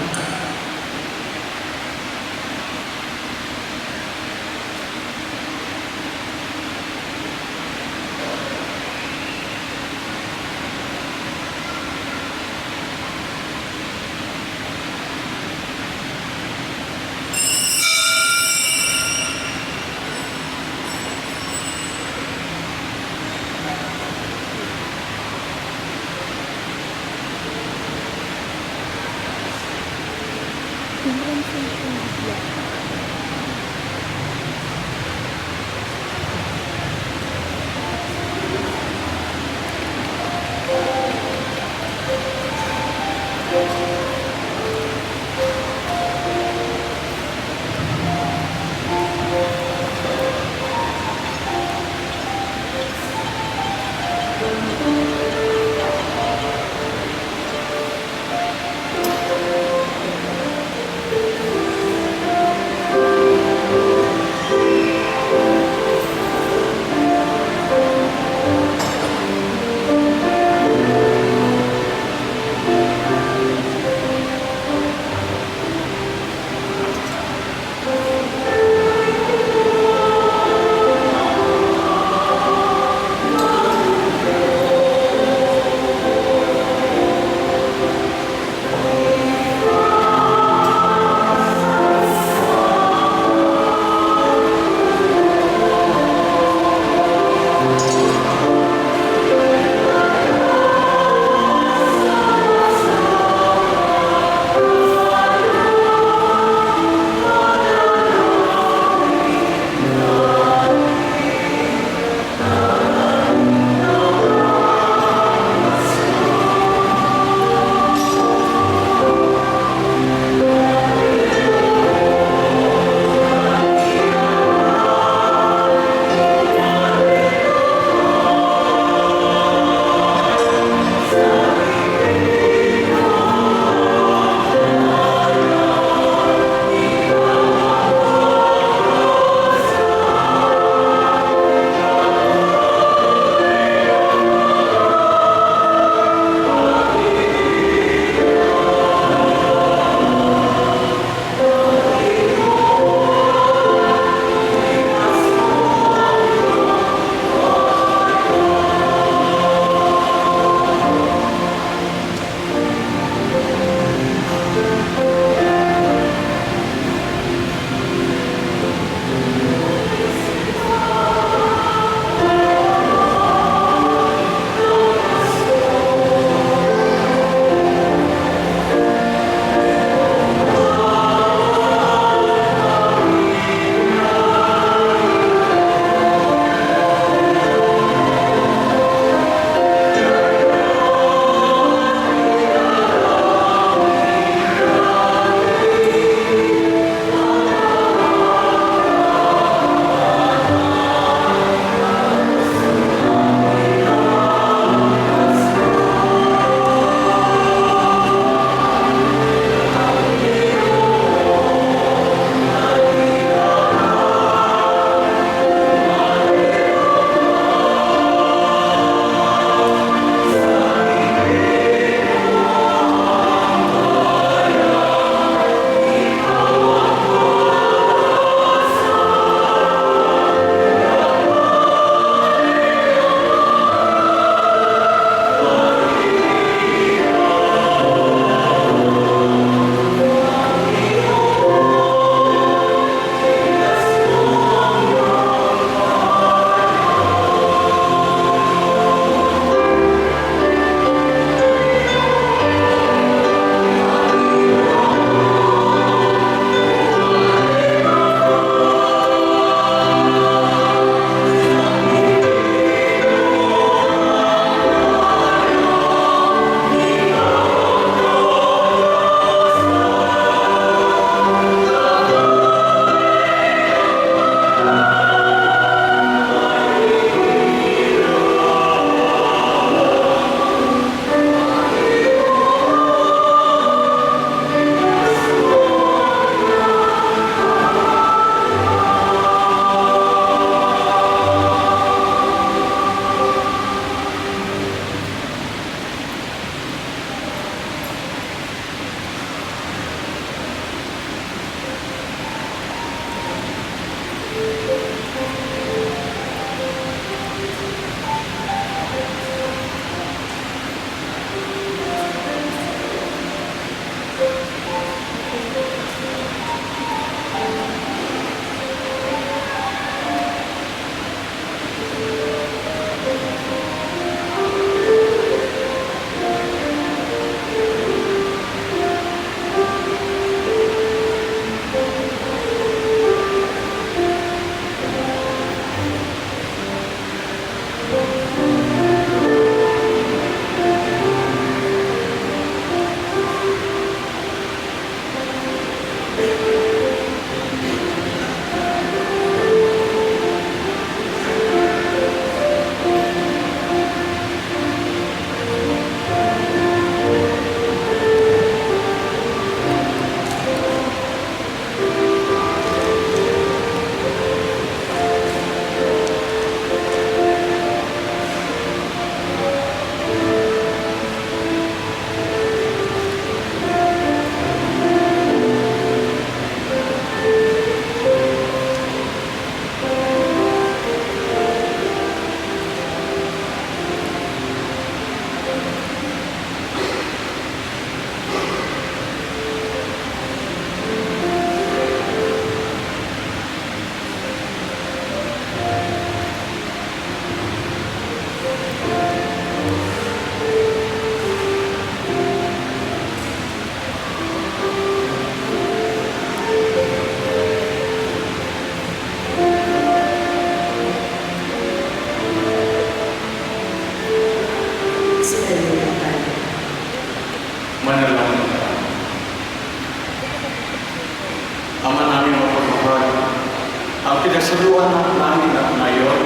anak namin at ngayon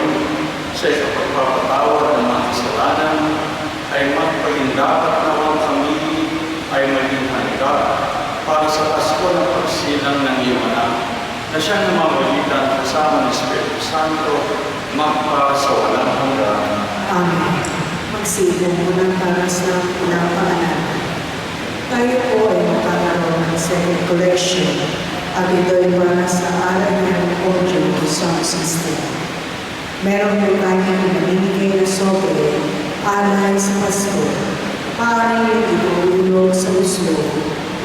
sa pagpapatawad ng mga kasalanan ay magpahindapat naman kami ay maging handa para sa Pasko ng pagsilang ng iyong anak na siyang namamagitan kasama ng Espiritu Santo magpasawalang hanggan. Amen. Magsilang mo ng paras ng pinapaanan. Tayo po ay magkakaroon ng second collection at ito ay para sa aral ng audio sound system. Merong mekanik na binigay na sobre alay sa Pasko. Maaaring itulog sa uslo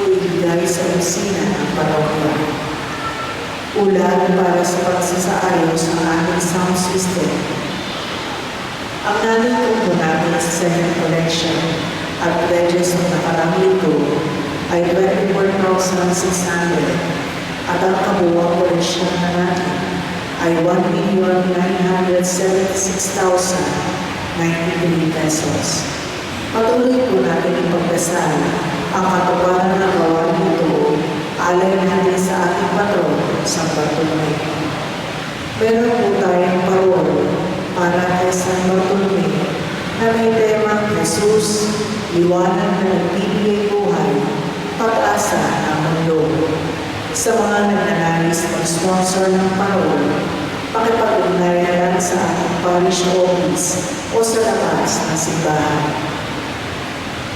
o ibigay sa kusina ng parokya. Ulan para sa pagsasaayos ng ating sound system. Ang nandito po natin sa second collection at pledges ng nakarang lito ay 24,600 at ang kabuwang koleksyon na natin ay 1,976,093 pesos. Patuloy po natin ipagdasal ang katuparan ng gawa nito alay natin sa ating patron sa Bartolome. Meron po tayong parol para kay San Bartolome na may temang Jesus, liwanag na nagbibigay buhay, pag-asa ng mundo. Sa mga nagnanais mag-sponsor ng parol, pakipag-ugnayan lang sa ating parish office o sa labas ng simbahan.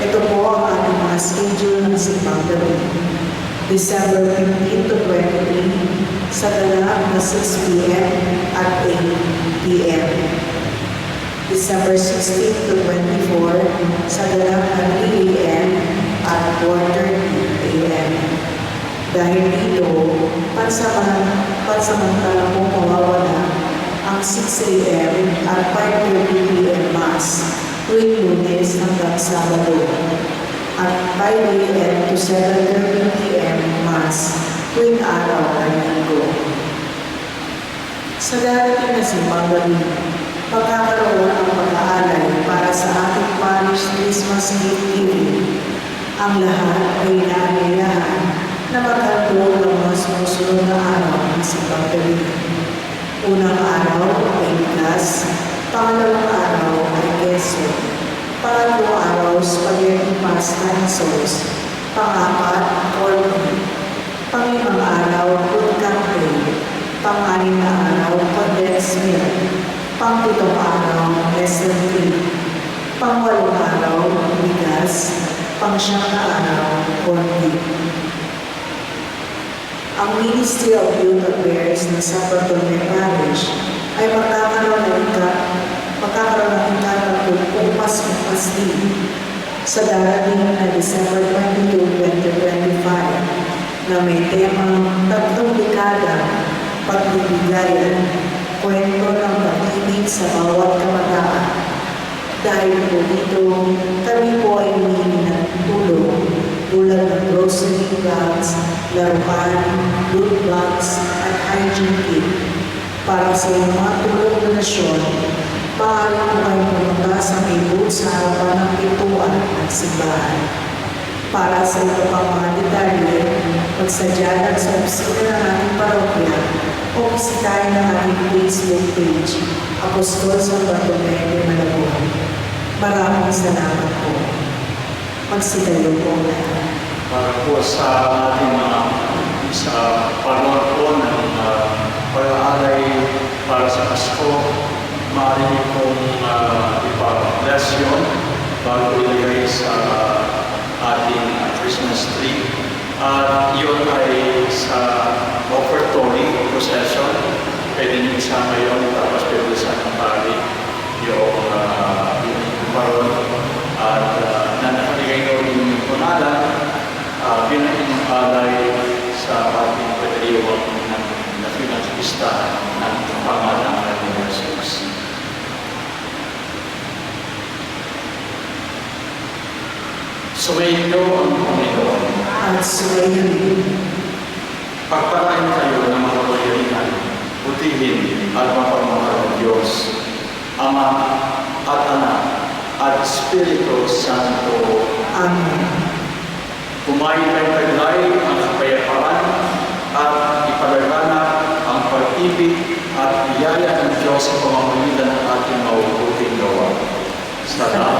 Ito po ang ating mga schedule ng simbang gabi. December 15 to 23 sa ganap na 6 p.m. at 8 p.m. December 16 to 24 sa ganap na 3 a.m. at 4:30 a.m. Dahil dito, pansamantala po mawawala ang 6 a.m. at 5:30 p.m. Mass tuwing Lunes hanggang Sabado at 5 a.m. to 7:30 p.m. Mass tuwing araw ng Linggo. Sa darating na simbang gabi, pagkakaroon ng pag-aalay para sa ating parish Christmas gift giving. Ang lahat ay inaanyayahan na magkaroon ng mga sumusunod na araw ng simbang gabi. Unang araw ay bigas, pangalawang araw ay keso, pangatlong araw spaghetti pasta and sauce, pang-apat corned beef, pang-limang araw fruit cocktail, pang-anim na araw condensed milk, pang-pitong araw lesson cake, pang-walong araw bigas, pang-siyam na araw corned beef. Ang Ministry of Youth Affairs ng San Bartolome Parish ay magkakaroon ng ikatatlong Pasko sa darating na December 22, 2025 na may temang tatlong dekada pagbibigayan, kwento ng pag-ibig sa bawat kabataan. Dahil po dito, kami po ay humingi ng tulong tulad ng grocery bags, laruan, food bags, at hygiene kit. Para sa iyong mga tulong donasyon, maaari po kayo pumunta sa may booth sa harapan ng pintuan ng simbahan. Para sa ito pang mga detalye, magsadya lang sa opisina ng ating parokya o bisitahin ang ating Facebook page, Apostol San Bartolome de Malabon. Maraming salamat po. Magsitayo po na. Para po sa ating mga sa panahon po ng pag-aalay para sa Pasko, maaari niyo pong ipa-bless yun bago ilagay sa ating Christmas tree. At yun ay sa offertory procession. Pwede niyo isama yun tapos piblisan ng pari yung paron at na nakaligay doon yung punalan pinag-alay sa ating pagdiriwang ng nakilang listahan ng pangalangan ni Jesus. Sumayin niyo ang Panginoon At sumayin din. pagpalain kayo ng makapangyarihan, butihin at mapagmahal ng Diyos, Ama at Anak at Espiritu Santo. Amen. Kumain kayo taglay ang kapayapaan at ipalaganap ang pag-ibig at Salamat